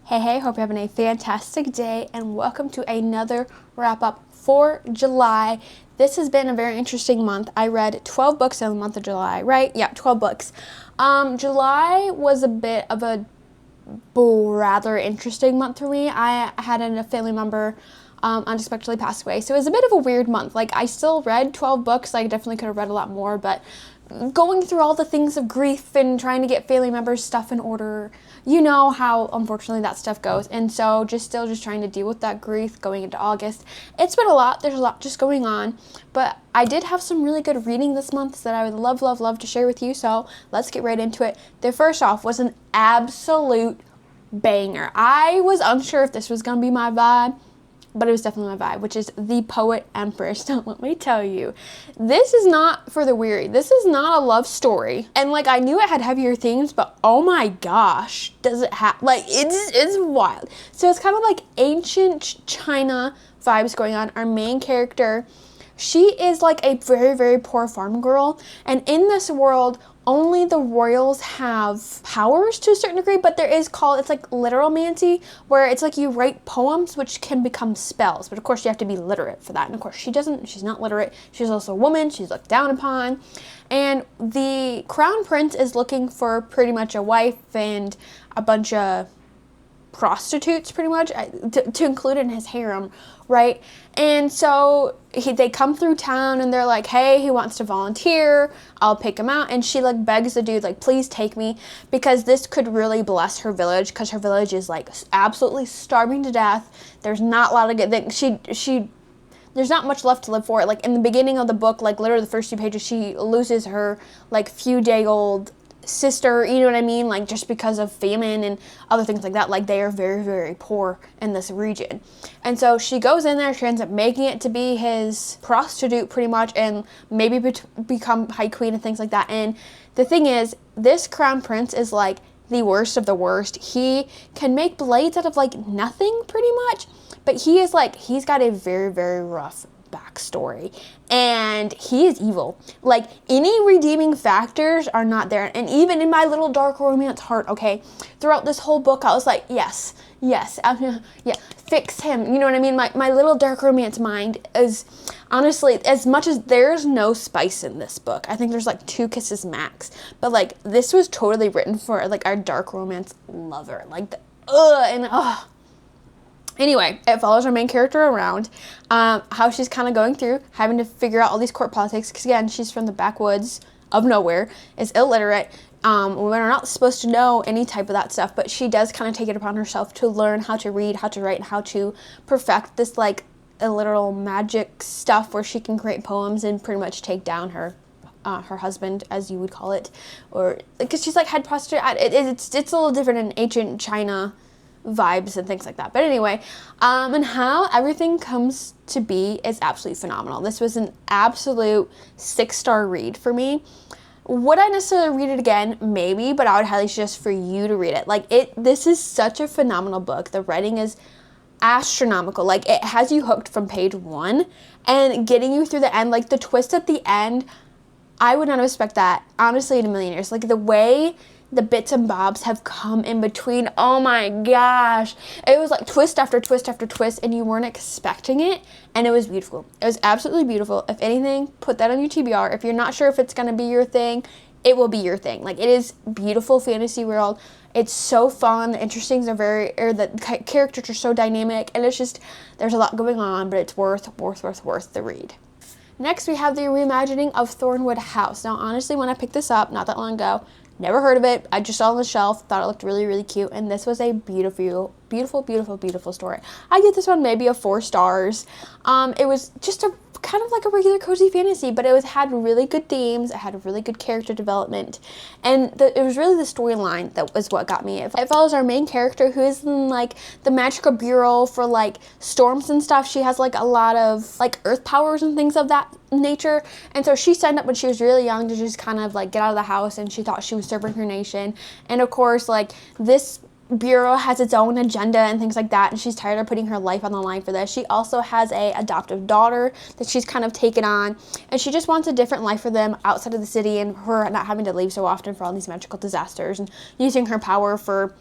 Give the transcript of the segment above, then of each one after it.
Hey, hope you're having a fantastic day and welcome to another wrap up for July. This has been a very interesting month. I read 12 books in the month of July, right? Yeah, 12 books. July was a bit of a rather interesting month for me. I had a family member unexpectedly pass away, so it was a bit of a weird month. Like, I still read 12 books. I definitely could have read a lot more, but going through all the things of grief and trying to get family members' stuff in order, you know how unfortunately that stuff goes. And so still trying to deal with that grief going into August. It's been a lot. There's a lot just going on, but I did have some really good reading this month that I would love to share with you. So let's get right into it. The first off was an absolute banger. I was unsure if this was going to be my vibe, but it was definitely my vibe, which is The Poet Empress. Don't let me tell you, this is not for the weary. This is not a love story. And like, I knew it had heavier themes, but oh my gosh, does it have, like, it's wild. So it's kind of like ancient China vibes going on. Our main character, she is like a very poor farm girl, and in this world, only the royals have powers to a certain degree, but it's like literomancy, where it's like you write poems which can become spells, but of course you have to be literate for that, and of course she's not literate. She's also a woman, she's looked down upon, and the crown prince is looking for pretty much a wife and a bunch of prostitutes, pretty much, to include in his harem, right? And so they come through town and they're like, hey, he wants to volunteer, I'll pick him out. And she like begs the dude, like, please take me, because this could really bless her village, because her village is like absolutely starving to death. There's not a lot of good things. There's not much left to live for. Like, in the beginning of the book, like literally the first few pages, she loses her like few-day-old sister, you know what I mean, like just because of famine and other things like that. Like, they are very poor in this region, and so she goes in there, she ends up making it to be his prostitute pretty much, and maybe become high queen and things like that. And the thing is, this crown prince is like the worst of the worst. He can make blades out of like nothing pretty much, but he's got a very rough backstory, and he is evil. Like, any redeeming factors are not there. And even in my little dark romance heart, okay, throughout this whole book, I was like, yes, yeah, fix him, you know what I mean? My little dark romance mind is, honestly, as much as there's no spice in this book, I think there's like 2 kisses max, but like, this was totally written for like our dark romance lover, like Anyway, it follows our main character around, how she's kind of going through, having to figure out all these court politics, because again, she's from the backwoods of nowhere, is illiterate. Women are not supposed to know any type of that stuff, but she does kind of take it upon herself to learn how to read, how to write, and how to perfect this like literal magic stuff where she can create poems and pretty much take down her husband, as you would call it, or because she's like head prostitute. It's a little different in ancient China vibes and things like that. But anyway, and how everything comes to be is absolutely phenomenal. This was an absolute 6-star read for me. Would I necessarily read it again? Maybe, but I would highly suggest for you to read it. Like, this is such a phenomenal book. The writing is astronomical. Like, it has you hooked from page 1 and getting you through the end. Like, the twist at the end, I would not expect that, honestly, in a million years. Like, the way the bits and bobs have come in between, oh my gosh, it was like twist after twist after twist, and you weren't expecting it, and it was beautiful. It was absolutely beautiful. If anything, put that on your TBR. If you're not sure if it's going to be your thing, it will be your thing. Like, it is beautiful fantasy world. It's so fun. The the characters are so dynamic, and it's just, there's a lot going on, but it's worth the read. Next, we have the reimagining of Thornwood House. Now, honestly, when I picked this up not that long ago, never heard of it. I just saw it on the shelf, thought it looked really cute, and this was a beautiful story. I give this one maybe a 4 stars. It was just a kind of like a regular cozy fantasy, but it had really good themes, it had a really good character development, and it was really the storyline that was what got me. It follows our main character, who is in like the magical bureau for like storms and stuff. She has like a lot of like earth powers and things of that nature, and so she signed up when she was really young to just kind of like get out of the house, and she thought she was serving her nation. And of course, like, this bureau has its own agenda and things like that, and she's tired of putting her life on the line for this. She also has a adoptive daughter that she's kind of taken on, and she just wants a different life for them outside of the city, and her not having to leave so often for all these magical disasters, and using her power for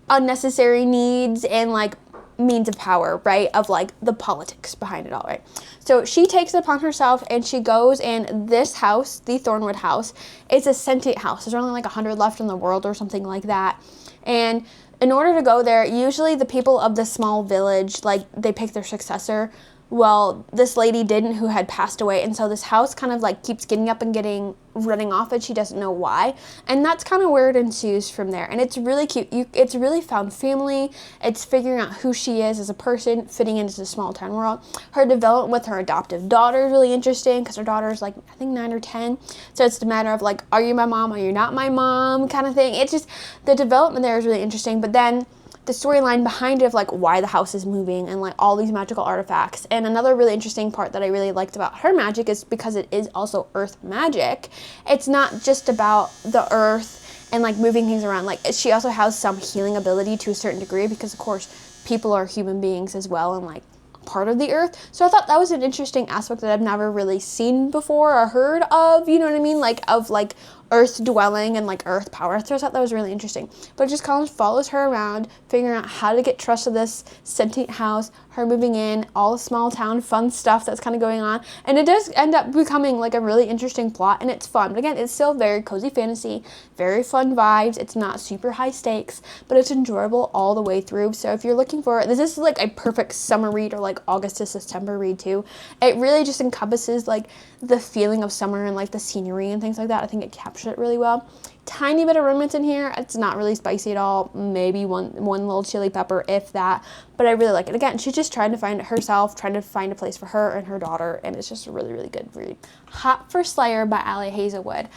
unnecessary needs and like means of power, right? Of like the politics behind it all, right? So she takes it upon herself and she goes, and this house, the Thornwood house, is a sentient house. There's only like 100 left in the world or something like that. And in order to go there, usually the people of the small village, like they pick their successor. Well, this lady didn't, who had passed away, and so this house kind of like keeps getting up and running off, and she doesn't know why, and that's kind of where it ensues from there. And it's really cute. It's really found family. It's figuring out who she is as a person, fitting into the small town world. Her development with her adoptive daughter is really interesting, because her daughter is like, I think 9 or 10, so it's a matter of like, are you my mom, are you not my mom, kind of thing. It's just, the development there is really interesting. But then the storyline behind it of like why the house is moving and like all these magical artifacts. And another really interesting part that I really liked about her magic is because it is also earth magic. It's not just about the earth and like moving things around. Like she also has some healing ability to a certain degree, because of course people are human beings as well and like part of the earth. So I thought that was an interesting aspect that I've never really seen before or heard of, you know what I mean? Like of like earth dwelling and like earth power. So I thought that was really interesting. But it just kind of follows her around, figuring out how to get trust of this sentient house, her moving in, all the small town fun stuff that's kind of going on. And it does end up becoming like a really interesting plot, and it's fun. But again, it's still very cozy fantasy, very fun vibes. It's not super high stakes, but it's enjoyable all the way through. So if you're looking for, this is like a perfect summer read, or like August to September read too. It really just encompasses like the feeling of summer and like the scenery and things like that. I think it captures it really well. Tiny bit of romance in here. It's not really spicy at all. Maybe one little chili pepper, if that. But I really like it. Again, she's just trying to find herself, trying to find a place for her and her daughter, and it's just a really, really good read. Hot for Slayer by Allie Hazelwood.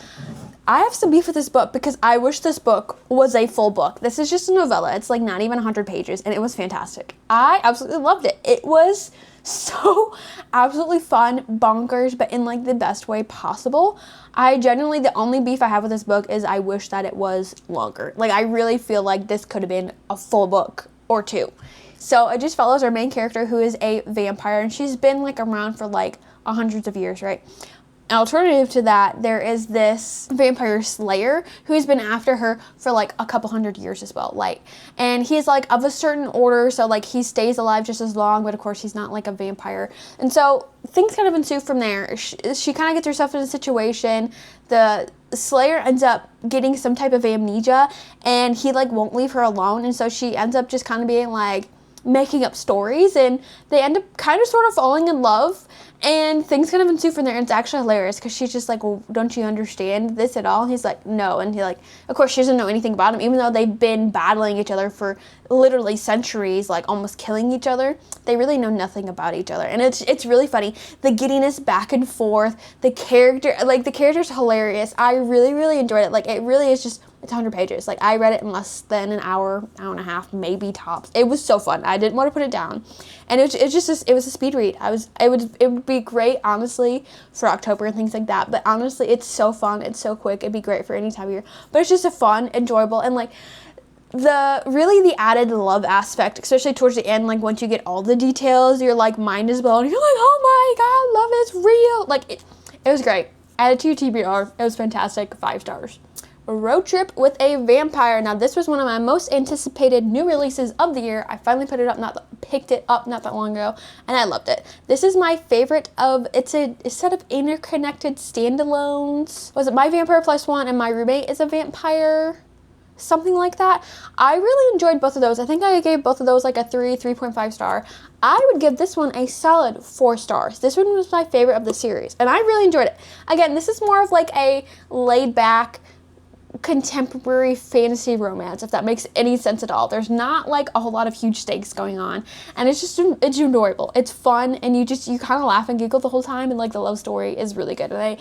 I have some beef with this book because I wish this book was a full book. This is just a novella. It's like not even 100 pages, and it was fantastic. I absolutely loved it. It was so absolutely fun, bonkers, but in like the best way possible. I genuinely, the only beef I have with this book is I wish that it was longer. Like I really feel like this could have been a full book or two. So it just follows our main character, who is a vampire, and she's been like around for like hundreds of years, right? An alternative to that, there is this vampire slayer who's been after her for like a couple hundred years as well. Like, and he's like of a certain order, so like he stays alive just as long, but of course he's not like a vampire. And so things kind of ensue from there. She kind of gets herself in a situation. The slayer ends up getting some type of amnesia, and he like won't leave her alone. And so she ends up just kind of being like making up stories, and they end up kind of sort of falling in love, and things kind of ensue from there. And it's actually hilarious because she's just like, well, don't you understand this at all? And he's like, no. And he like, of course she doesn't know anything about him, even though they've been battling each other for literally centuries, like almost killing each other. They really know nothing about each other, and it's really funny, the giddiness back and forth, the character's hilarious. I really, really enjoyed it. Like it really is just, it's 100 pages. Like I read it in less than an hour and a half, maybe tops. It was so fun. I didn't want to put it down, and it was a speed read. It would be great honestly for October and things like that. But honestly, it's so fun. It's so quick. It'd be great for any time of year. But it's just a fun, enjoyable, and like the added love aspect, especially towards the end. Like once you get all the details, your like mind is blown. You're like, oh my god, love is real. Like it was great. Added to your TBR. It was fantastic. 5 stars. A Road Trip with a Vampire. Now this was one of my most anticipated new releases of the year. I finally picked it up not that long ago, and I loved it. This is my favorite of, it's a set of interconnected standalones. Was it My Vampire Plus One and My Roommate is a Vampire? Something like that. I really enjoyed both of those. I think I gave both of those like a 3.5 star. I would give this one a solid 4 stars. This one was my favorite of the series, and I really enjoyed it. Again, this is more of like a laid back contemporary fantasy romance, if that makes any sense at all. There's not like a whole lot of huge stakes going on, and it's enjoyable. It's fun, and you kind of laugh and giggle the whole time, and like the love story is really good. And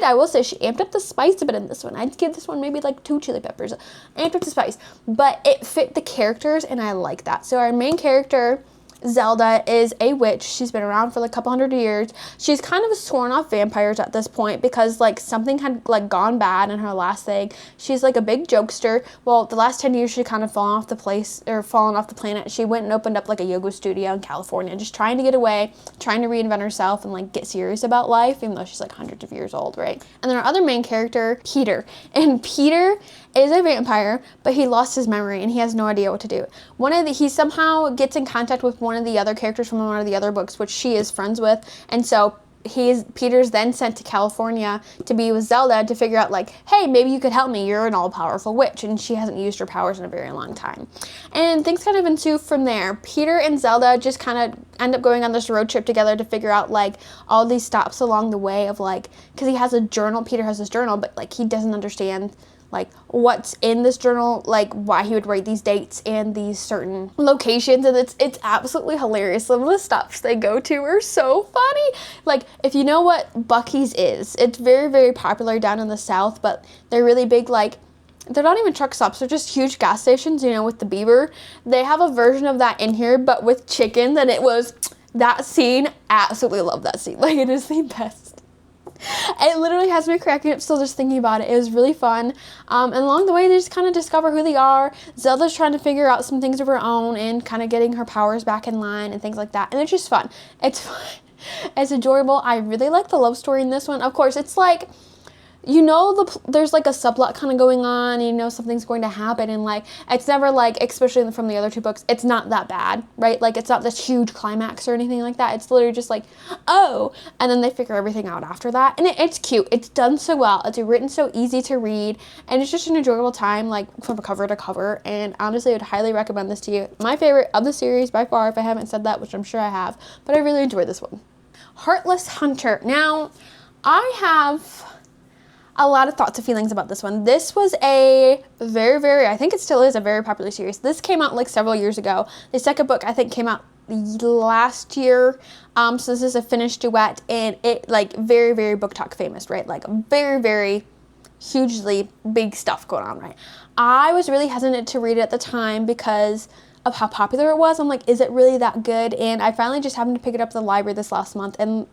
I will say she amped up the spice a bit in this one. I'd give this one maybe like 2 chili peppers, amped up the spice, but it fit the characters, and I like that. So our main character, Zelda is a witch. She's been around for like a couple hundred years. She's kind of sworn off vampires at this point because like something had like gone bad in her last thing. She's like a big jokester. Well, the last 10 years she kind of fallen off the planet. She went and opened up like a yoga studio in California, just trying to get away, trying to reinvent herself and like get serious about life, even though she's like hundreds of years old, right? And then our other main character, Peter. And Peter is a vampire, but he lost his memory and he has no idea what to do. He somehow gets in contact with one of the other characters from one of the other books, which she is friends with, and so Peter's then sent to California to be with Zelda to figure out like, hey, maybe you could help me. You're an all-powerful witch, and she hasn't used her powers in a very long time. And things kind of ensue from there. Peter and Zelda just kind of end up going on this road trip together to figure out like all these stops along the way of like, because he has a journal. Peter has this journal, but like he doesn't understand like what's in this journal, like why he would write these dates and these certain locations, and it's absolutely hilarious. Some of the stops they go to are so funny. Like if you know what Buc-ee's is, it's very, very popular down in the South, but they're really big, like they're not even truck stops, they're just huge gas stations, you know, with the beaver. They have a version of that in here, but with chickens, and it was that scene, absolutely love that scene. Like it is the best. It literally has me cracking up still just thinking about it. It was really fun. And along the way, they just kind of discover who they are. Zelda's trying to figure out some things of her own and kind of getting her powers back in line and things like that. And it's just fun. It's fun. It's enjoyable. I really like the love story in this one. Of course, it's like, you know, there's like a subplot kind of going on, and you know something's going to happen, and like it's never like, especially from the other two books, it's not that bad, right? Like it's not this huge climax or anything like that. It's literally just like, oh, and then they figure everything out after that, and it's cute. It's done so well. It's written so easy to read, and it's just an enjoyable time, like from cover to cover. And honestly, I would highly recommend this to you. My favorite of the series by far, if I haven't said that, which I'm sure I have, but I really enjoyed this one. Heartless Hunter. Now, I have a lot of thoughts and feelings about this one. This was a very, very, I think it still is a very popular series. This came out like several years ago. The second book I think came out last year. So this is a finished duet, and it like very, very book talk famous, right? Like very, very hugely big stuff going on, right? I was really hesitant to read it at the time because of how popular it was. I'm like, is it really that good? And I finally just happened to pick it up at the library this last month, and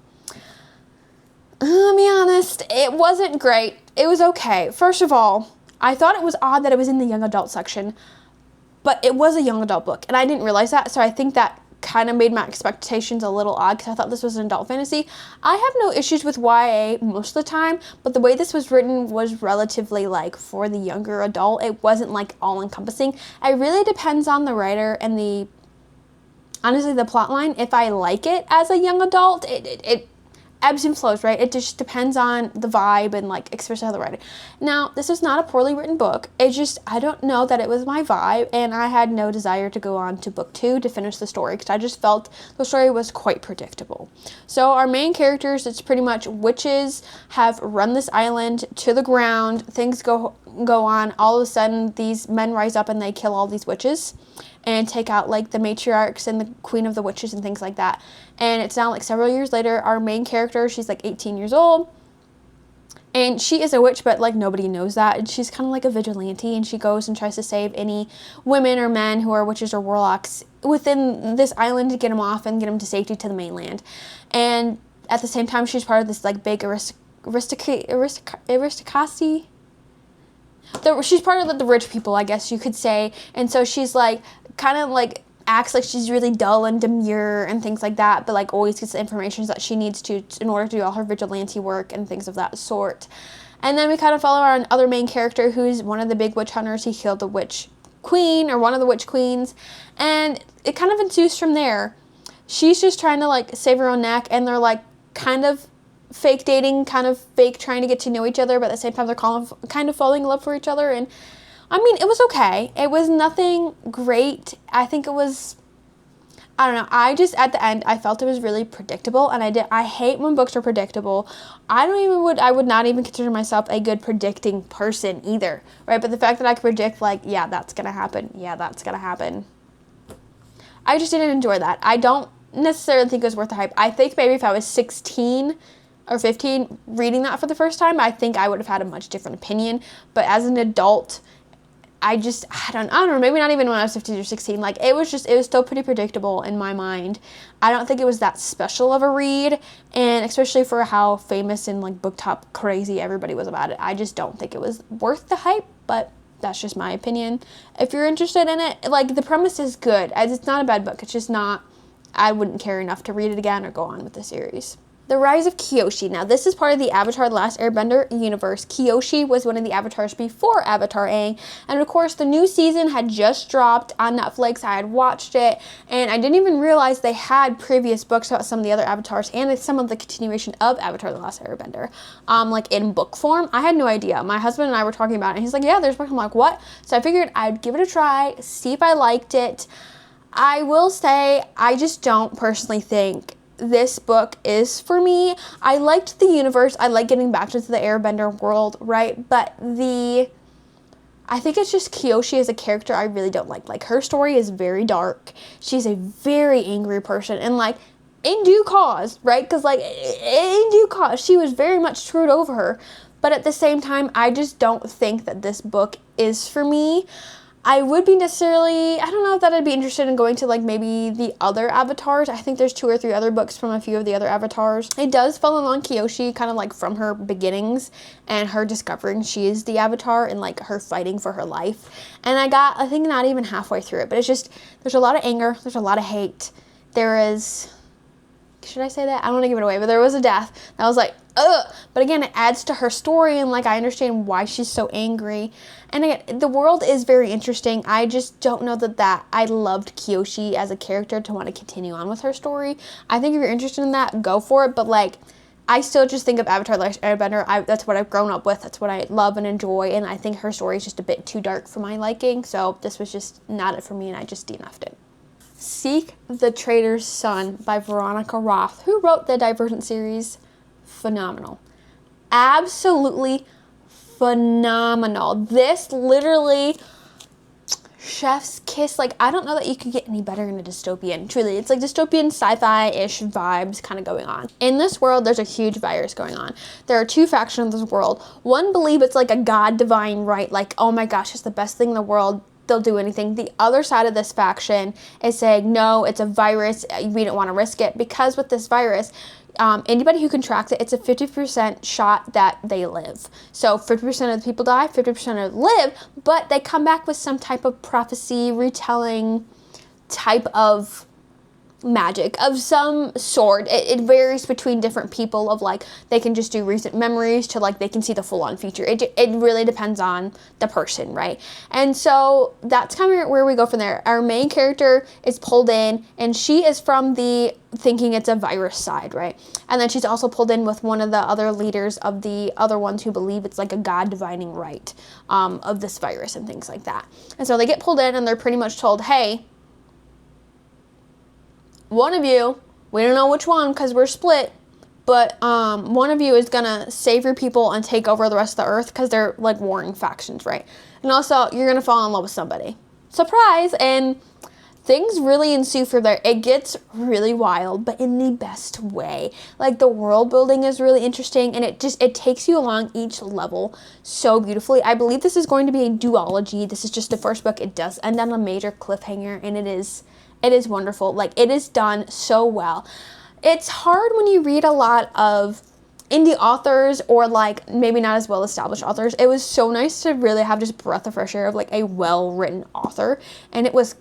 I'll be honest, it wasn't great. It was okay. First of all, I thought it was odd that it was in the young adult section, but it was a young adult book, and I didn't realize that, so I think that kind of made my expectations a little odd because I thought this was an adult fantasy. I have no issues with YA most of the time, but the way this was written was relatively like for the younger adult. It wasn't like all-encompassing. It really depends on the writer and honestly, the plot line. If I like it as a young adult, it ebbs and flows, right? It just depends on the vibe and like especially how the writer. Now, this is not a poorly written book. It's just, I don't know that it was my vibe, and I had no desire to go on to book 2 to finish the story because I just felt the story was quite predictable. So our main characters, it's pretty much witches have run this island to the ground. Things go on. All of a sudden, these men rise up and they kill all these witches and take out like the matriarchs and the queen of the witches and things like that. And it's now like several years later, our main character, she's like 18 years old, and she is a witch, but like nobody knows that, and she's kind of like a vigilante, and she goes and tries to save any women or men who are witches or warlocks within this island to get them off and get them to safety to the mainland. And at the same time, she's part of this like big aristocracy. She's part of the rich people, I guess you could say, and so she's like kind of like acts like she's really dull and demure and things like that, but like always gets the information that she needs to in order to do all her vigilante work and things of that sort. And then we kind of follow our other main character, who's one of the big witch hunters. He killed the witch queen, or one of the witch queens, and it kind of ensues from there. She's just trying to like save her own neck, and they're like kind of fake dating, kind of fake trying to get to know each other, but at the same time they're kind of falling in love for each other. And I mean, it was okay. It was nothing great. I think it was, I don't know. I just, at the end, I felt it was really predictable, and I hate when books are predictable. I would not even consider myself a good predicting person either, right? But the fact that I could predict like, yeah, that's gonna happen. Yeah, that's gonna happen. I just didn't enjoy that. I don't necessarily think it was worth the hype. I think maybe if I was 16 or 15 reading that for the first time, I think I would have had a much different opinion. But as an adult, I don't know, maybe not even when I was 15 or 16. Like, it was still pretty predictable in my mind. I don't think it was that special of a read, and especially for how famous and like BookTok crazy everybody was about it. I just don't think it was worth the hype, but that's just my opinion. If you're interested in it, like, the premise is good. It's not a bad book. It's just not, I wouldn't care enough to read it again or go on with the series. The Rise of Kyoshi. Now, this is part of the Avatar: The Last Airbender universe. Kyoshi was one of the avatars before Avatar Aang, and of course, the new season had just dropped on Netflix. I had watched it, and I didn't even realize they had previous books about some of the other avatars and some of the continuation of Avatar: The Last Airbender, like in book form. I had no idea. My husband and I were talking about it, and he's like, yeah, there's book. I'm like, what? So I figured I'd give it a try, see if I liked it. I will say, I just don't personally think this book is for me. I liked the universe. I like getting back into the Airbender world, right? But I think it's just Kyoshi as a character I really don't like. Like, her story is very dark. She's a very angry person, and like, in due cause, right? Because like, in due cause, she was very much screwed over her. But at the same time, I just don't think that this book is for me. I would be necessarily, I don't know if that I'd be interested in going to like maybe the other avatars. I think there's 2 or 3 other books from a few of the other avatars. It does follow along Kyoshi, kind of like from her beginnings and her discovering she is the avatar and like her fighting for her life. And I think not even halfway through it, but it's just, there's a lot of anger, there's a lot of hate. There is, should I say that? I don't want to give it away, but there was a death. I was like, ugh. But again, it adds to her story, and like, I understand why she's so angry. And again, the world is very interesting. I just don't know that I loved Kyoshi as a character to want to continue on with her story. I think if you're interested in that, go for it. But like, I still just think of Avatar: The Last Airbender. That's what I've grown up with. That's what I love and enjoy. And I think her story is just a bit too dark for my liking. So this was just not it for me, and I just DNF'd it. Seek the Traitor's Son by Veronica Roth, who wrote the Divergent series. Phenomenal. Absolutely phenomenal. This literally, chef's kiss. Like, I don't know that you could get any better in a dystopian. Truly, it's like dystopian sci-fi-ish vibes kind of going on. In this world, there's a huge virus going on. There are 2 factions of this world. One believe it's like a god divine right, like, oh my gosh, it's the best thing in the world. They'll do anything. The other side of this faction is saying, no, it's a virus. We don't want to risk it, because with this virus, anybody who contracts it, it's a 50% shot that they live. So 50% of the people die, 50% of them live, but they come back with some type of prophecy, retelling type of magic of some sort. It varies between different people, of like, they can just do recent memories to like they can see the full-on future. It really depends on the person, right? And so that's kind of where we go from there. Our main character is pulled in, and she is from the thinking it's a virus side, right? And then she's also pulled in with one of the other leaders of the other ones who believe it's like a god divining right of this virus and things like that. And so they get pulled in, and they're pretty much told, hey, one of you, we don't know which one because we're split, but one of you is gonna save your people and take over the rest of the earth, because they're like warring factions, right? And also, you're gonna fall in love with somebody. Surprise! And things really ensue from there. It gets really wild, but in the best way. Like, the world building is really interesting, and it takes you along each level so beautifully. I believe this is going to be a duology. This is just the first book. It does end on a major cliffhanger, and it is wonderful. Like, it is done so well. It's hard when you read a lot of indie authors, or like maybe not as well established authors. It was so nice to really have just breath of fresh air of like a well-written author, and it was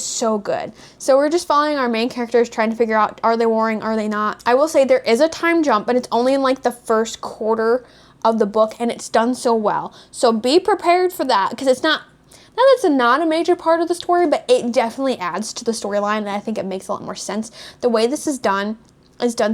so good. So we're just following our main characters, trying to figure out, are they warring, are they not? I will say there is a time jump, but it's only in like the first quarter of the book, and it's done so well. So be prepared for that, because it's not a major part of the story, but it definitely adds to the storyline, and I think it makes a lot more sense. The way this is done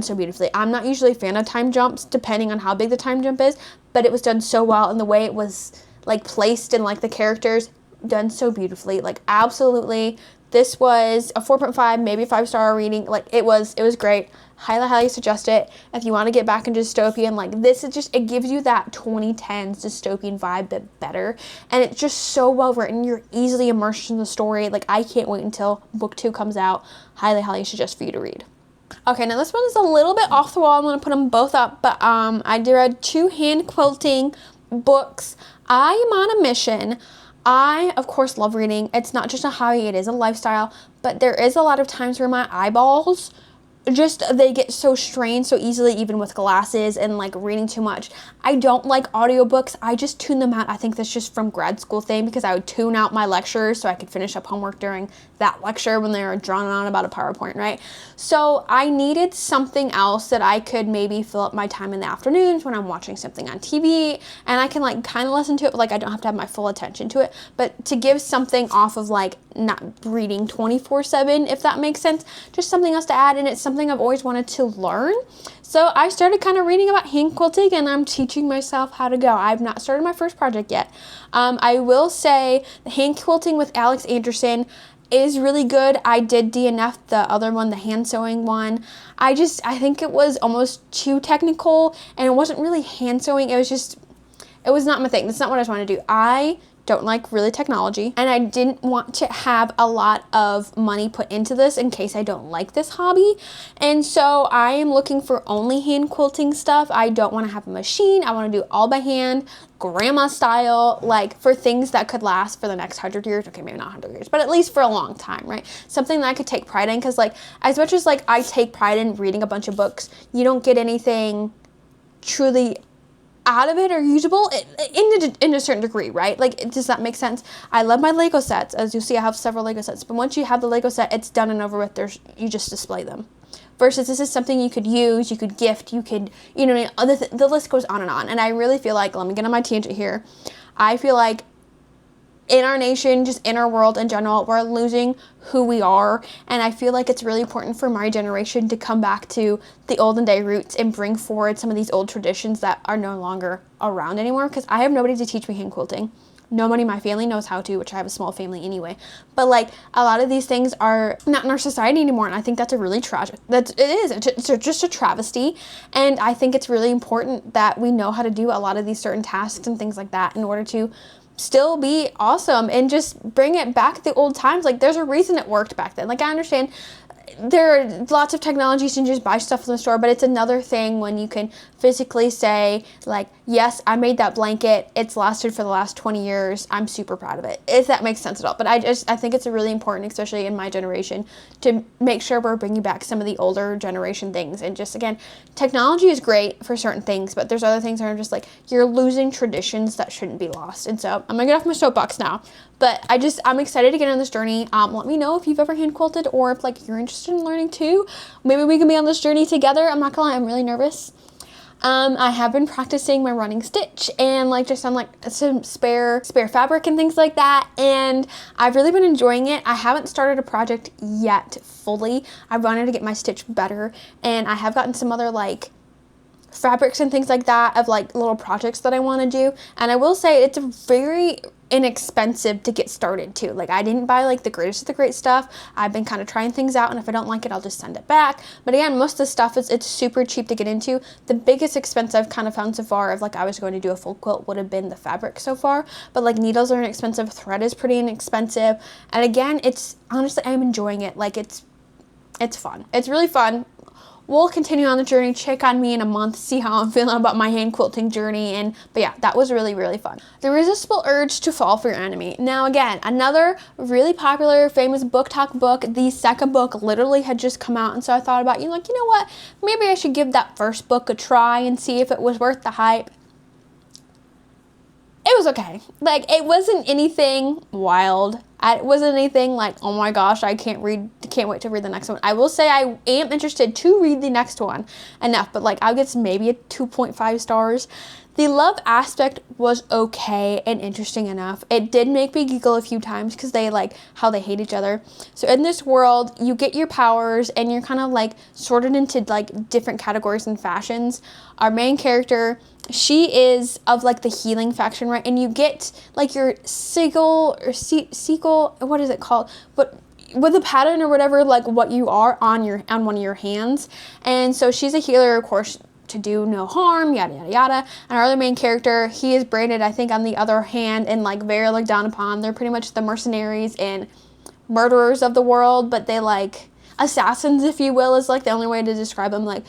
so beautifully. I'm not usually a fan of time jumps, depending on how big the time jump is, but it was done so well, and the way it was like placed and like the characters, done so beautifully. Like, absolutely, this was a 4.5, maybe 5-star reading. Like, it was great. Highly suggest it if you want to get back into dystopian. Like, this is just, it gives you that 2010s dystopian vibe, but better, and it's just so well written. You're easily immersed in the story. Like, I can't wait until book 2 comes out. Highly suggest for you to read. Okay, now this one is a little bit off the wall. I'm going to put them both up, but I read 2 hand quilting books. I am on a mission. I, of course, love reading. It's not just a hobby, it is a lifestyle, but there is a lot of times where my eyeballs they get so strained so easily, even with glasses and like reading too much. I don't like audiobooks. I just tune them out. I think that's just from grad school thing, because I would tune out my lectures so I could finish up homework during that lecture when they were drawn on about a PowerPoint, right? So I needed something else that I could maybe fill up my time in the afternoons when I'm watching something on TV, and I can like kind of listen to it, but like I don't have to have my full attention to it. But to give something off of like not reading 24/7, if that makes sense, just something else to add, and it's something I've always wanted to learn. So I started kind of reading about hand quilting, and I'm teaching myself how to go. I've not started my first project yet. I will say the hand quilting with Alex Anderson is really good. I did DNF the other one, the hand sewing one. I think it was almost too technical, and it wasn't really hand sewing. It was not my thing. That's not what I just wanted to do. I don't like really technology, and I didn't want to have a lot of money put into this in case I don't like this hobby. And so I am looking for only hand quilting stuff. I don't want to have a machine. I want to do all by hand, grandma style, like for things that could last for the next 100 years. Okay, maybe not 100 years, but at least for a long time, right? Something that I could take pride in, because like as much as like I take pride in reading a bunch of books, you don't get anything truly out of it or usable in a certain degree, right? Like, does that make sense? I love my Lego sets. As you see, I have several Lego sets, but once you have the Lego set, it's done and over with. You just display them. Versus this is something you could use, you could gift, you could, the list goes on. And I really feel like, let me get on my tangent here. I feel like in our nation, just in our world in general, we're losing who we are. And I feel like it's really important for my generation to come back to the olden day roots and bring forward some of these old traditions that are no longer around anymore. Because I have nobody to teach me hand quilting. Nobody in my family knows how to, which I have a small family anyway. But like a lot of these things are not in our society anymore. And I think that's a really tragic, it's just a travesty. And I think it's really important that we know how to do a lot of these certain tasks and things like that in order to still be awesome and just bring it back to the old times. Like, there's a reason it worked back then. Like, I understand there are lots of technologies and just buy stuff from the store, but it's another thing when you can physically say, like, yes, I made that blanket, it's lasted for the last 20 years, I'm super proud of it, if that makes sense at all. But I think it's really important, especially in my generation, to make sure we're bringing back some of the older generation things. And just, again, technology is great for certain things, but there's other things that are just like, you're losing traditions that shouldn't be lost. And so I'm gonna get off my soapbox now, but I'm excited to get on this journey. Let me know if you've ever hand quilted, or if like you're interested in learning too. Maybe we can be on this journey together. I'm not gonna lie, I'm really nervous. I have been practicing my running stitch and like just on like some spare fabric and things like that, and I've really been enjoying it. I haven't started a project yet fully. I wanted to get my stitch better, and I have gotten some other like fabrics and things like that of like little projects that I want to do. And I will say it's very inexpensive to get started too. Like, I didn't buy like the greatest of the great stuff. I've been kind of trying things out, and if I don't like it, I'll just send it back. But again, most of the stuff it's super cheap to get into. The biggest expense I've kind of found so far, if like I was going to do a full quilt, would have been the fabric so far. But like, needles are inexpensive, thread is pretty inexpensive, and again, it's honestly, I'm enjoying it. Like, it's fun. It's really fun. We'll continue on the journey. Check on me in a month, see how I'm feeling about my hand quilting journey. But yeah, that was really, really fun. The irresistible urge to fall for your enemy. Now again, another really popular, famous book talk book. The second book literally had just come out, and so I thought about, you know what? Maybe I should give that first book a try and see if it was worth the hype. It was okay. Like, it wasn't anything wild. It wasn't anything like, oh my gosh, I can't wait to read the next one. I will say I am interested to read the next one enough, but like, I'll get maybe a 2.5 stars. The love aspect was okay and interesting enough. It did make me giggle a few times because they like how they hate each other. So in this world, you get your powers and you're kind of like sorted into like different categories and fashions. Our main character, she is of like the healing faction, right? And you get like your sigil, what is it called? But with a pattern or whatever, like what you are on one of your hands. And so she's a healer, of course, to do no harm, yada yada yada. And our other main character, he is branded, I think, on the other hand, and like very looked down upon. They're pretty much the mercenaries and murderers of the world, but they like assassins, if you will, is like the only way to describe them. Like,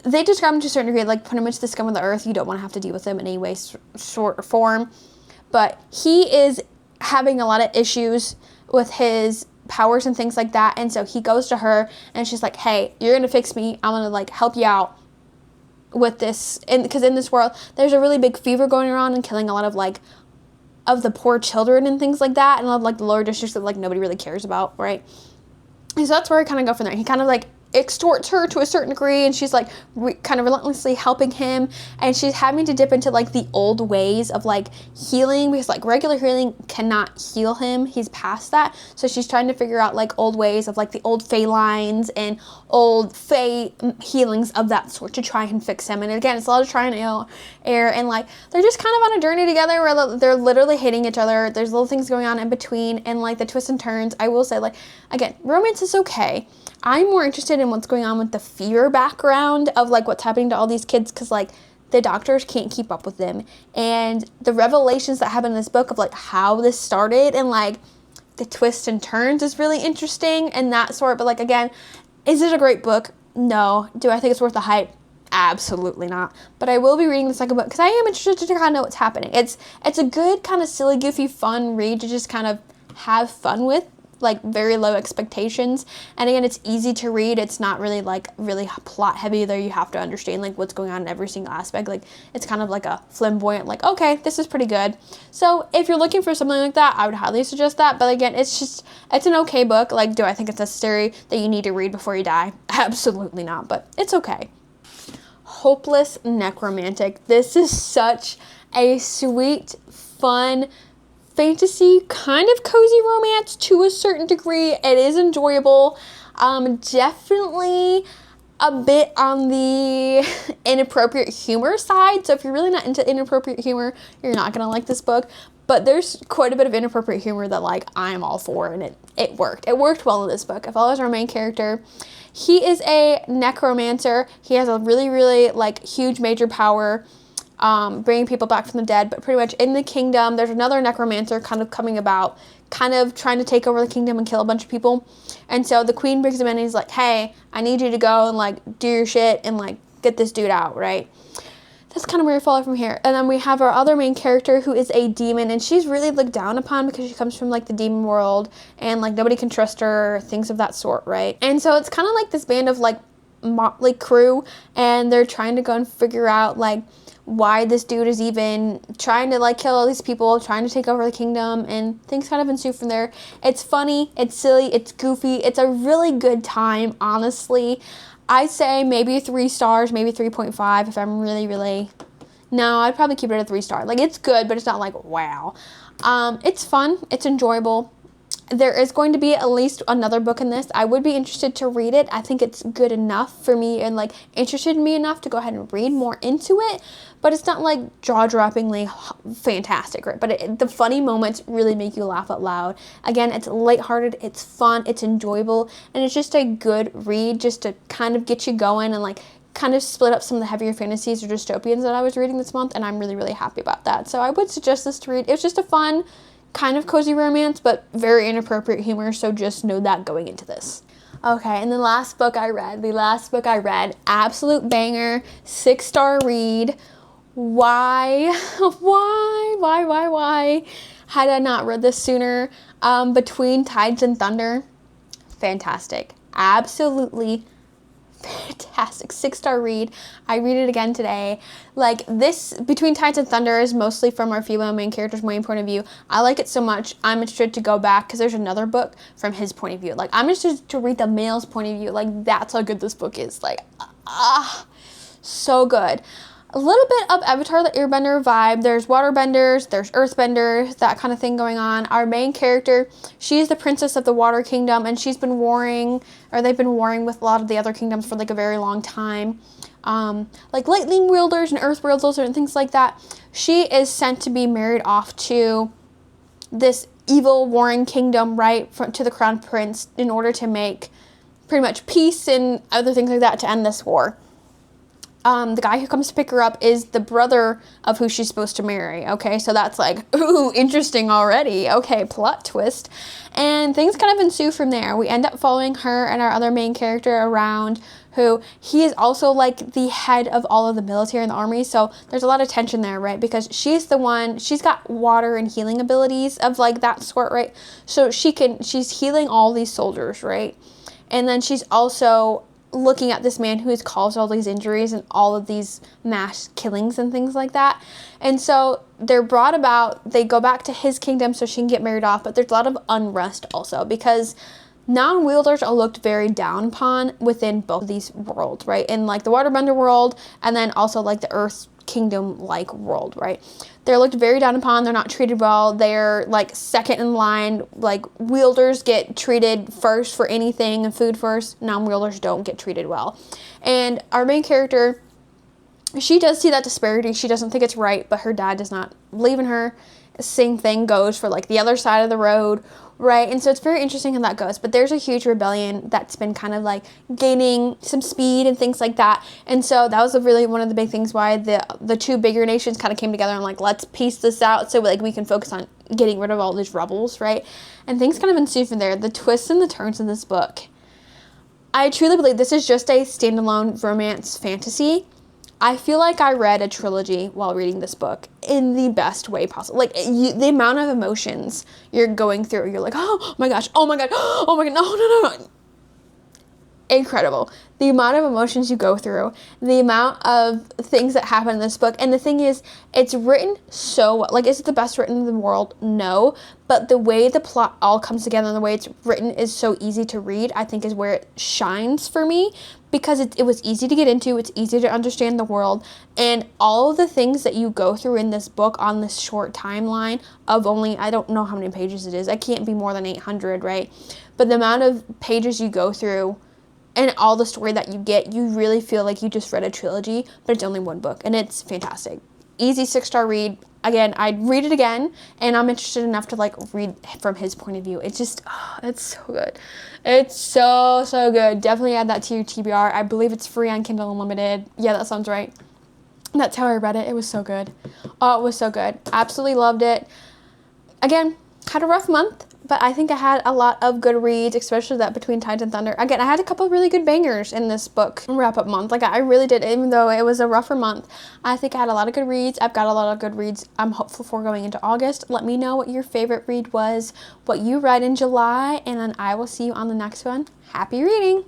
they describe them to a certain degree, like pretty much the scum of the earth. You don't want to have to deal with them in any way, sort, or form. but he is having a lot of issues with his powers and things like that. And so he goes to her and she's like, hey, you're gonna fix me. I'm gonna like help you out with this. And because in this world there's a really big fever going around and killing a lot of like of the poor children and things like that, and a lot of like the lower districts that like nobody really cares about, right? And so that's where I kind of go from there. He kind of like extorts her to a certain degree, and she's like kind of relentlessly helping him, and she's having to dip into like the old ways of like healing, because like regular healing cannot heal him. He's past that. So she's trying to figure out like old ways of like the old Fey lines and old Fey healings of that sort to try and fix him. And again, it's a lot of try and error, and like they're just kind of on a journey together where they're literally hating each other. There's little things going on in between, and like the twists and turns. I will say, like, again, romance is okay. I'm more interested in what's going on with the fear background of like what's happening to all these kids, because like the doctors can't keep up with them, and the revelations that happen in this book of like how this started and like the twists and turns is really interesting and that sort. But like, again, is it a great book? No. Do I think it's worth the hype? Absolutely not. But I will be reading the second book because I am interested to kind of know what's happening. It's a good kind of silly, goofy, fun read to just kind of have fun with, like very low expectations. And again, it's easy to read. It's not really like really plot heavy there. You have to understand like what's going on in every single aspect. Like it's kind of like a flamboyant, like, okay, this is pretty good. So if you're looking for something like that, I would highly suggest that. But again, it's an okay book. Like, do I think it's necessary that you need to read before you die? Absolutely not, but it's okay. Hopeless Necromantic. This is such a sweet, fun, fantasy, kind of cozy romance to a certain degree. It is enjoyable. Definitely a bit on the inappropriate humor side. So if you're really not into inappropriate humor, you're not going to like this book. But there's quite a bit of inappropriate humor that like I'm all for, and it worked. It worked well in this book. It follows our main character. He is a necromancer. He has a really, really like huge major power, bringing people back from the dead. But pretty much in the kingdom, there's another necromancer kind of coming about, kind of trying to take over the kingdom and kill a bunch of people. And so the queen brings him in and he's like, hey, I need you to go and like do your shit and like get this dude out, right? That's kind of where we follow from here. And then we have our other main character who is a demon, and she's really looked down upon because she comes from like the demon world and like nobody can trust her, things of that sort, right? And so it's kind of like this band of like motley crew, and they're trying to go and figure out like why this dude is even trying to like kill all these people, trying to take over the kingdom, and things kind of ensue from there. It's funny, it's silly, it's goofy, it's a really good time, honestly. I say maybe 3 stars, maybe 3.5 if I'm really, no, I'd probably keep it at a 3 star. Like, it's good, but it's not like, wow. It's fun, it's enjoyable. There is going to be at least another book in this. I would be interested to read it. I think it's good enough for me and like interested in me enough to go ahead and read more into it. But it's not like jaw-droppingly fantastic, right? But the funny moments really make you laugh out loud. Again, it's lighthearted, it's fun, it's enjoyable, and it's just a good read just to kind of get you going and like kind of split up some of the heavier fantasies or dystopians that I was reading this month, and I'm really happy about that. So I would suggest this to read. It's just a fun, kind of cozy romance, but very inappropriate humor, so just know that going into this. Okay, and the last book I read, absolute banger, 6-star read. Why had I not read this sooner? Between Tides and Thunder, fantastic, absolutely fantastic, 6-star read. I read it again today. Like, this Between Tides and Thunder is mostly from our female main character's main point of view. I like it so much, I'm interested to go back because there's another book from his point of view. Like, I'm interested to read the male's point of view. Like, that's how good this book is. Like, so good. A little bit of Avatar the Airbender vibe. There's waterbenders, there's earthbenders, that kind of thing going on. Our main character, she's the princess of the Water Kingdom, and she's been warring, or they've been warring with a lot of the other kingdoms for like a very long time. Like lightning wielders and earth wielders and things like that. She is sent to be married off to this evil warring kingdom, right, to the crown prince, in order to make pretty much peace and other things like that to end this war. the guy who comes to pick her up is the brother of who she's supposed to marry. Okay, so that's like, ooh, interesting already. Okay, plot twist. And things kind of ensue from there. We end up following her and our other main character around, who he is also like the head of all of the military and the army. So there's a lot of tension there, right? Because she's got water and healing abilities of like that sort, right? So she's healing all these soldiers, right? And then she's also looking at this man who has caused all these injuries and all of these mass killings and things like that. And so they go back to his kingdom so she can get married off, but there's a lot of unrest also because non-wielders are looked very down upon within both of these worlds, right? In like the waterbender world and then also like the earth kingdom like world, right? They're looked very down upon. They're not treated well. They're like second in line. Like wielders get treated first for anything and food first. Non-wielders don't get treated well. And our main character, she does see that disparity. She doesn't think it's right, but her dad does not believe in her. Same thing goes for like the other side of the road, right? And so it's very interesting how that goes. But there's a huge rebellion that's been kind of like gaining some speed and things like that. And so that was really one of the big things why the two bigger nations kind of came together and like, let's piece this out so like we can focus on getting rid of all these rebels, right? And things kind of ensue from there. The twists and the turns in this book, I truly believe this is just a standalone romance fantasy. I feel like I read a trilogy while reading this book in the best way possible. Like, the amount of emotions you're going through, you're like, oh my gosh, oh my god, oh my god, no. Incredible. The amount of emotions you go through, the amount of things that happen in this book. And the thing is, it's written so well. Like, is it the best written in the world? No. But the way the plot all comes together and the way it's written is so easy to read, I think is where it shines for me. Because it was easy to get into, it's easy to understand the world, and all of the things that you go through in this book on this short timeline of only, I don't know how many pages it is, it can't be more than 800, right? But the amount of pages you go through and all the story that you get, you really feel like you just read a trilogy, but it's only one book, and it's fantastic. Easy 6-star read. Again, I'd read it again, and I'm interested enough to like read from his point of view. It's just, it's so good. It's so good. Definitely add that to your TBR. I believe it's free on Kindle Unlimited. Yeah, that sounds right. That's how I read it. It was so good. Oh, it was so good. Absolutely loved it. Again, had a rough month, but I think I had a lot of good reads, especially that Between Tides and Thunder. Again, I had a couple of really good bangers in this book wrap-up month. Like, I really did, even though it was a rougher month. I think I had a lot of good reads. I've got a lot of good reads I'm hopeful for going into August. Let me know what your favorite read was, what you read in July, and then I will see you on the next one. Happy reading!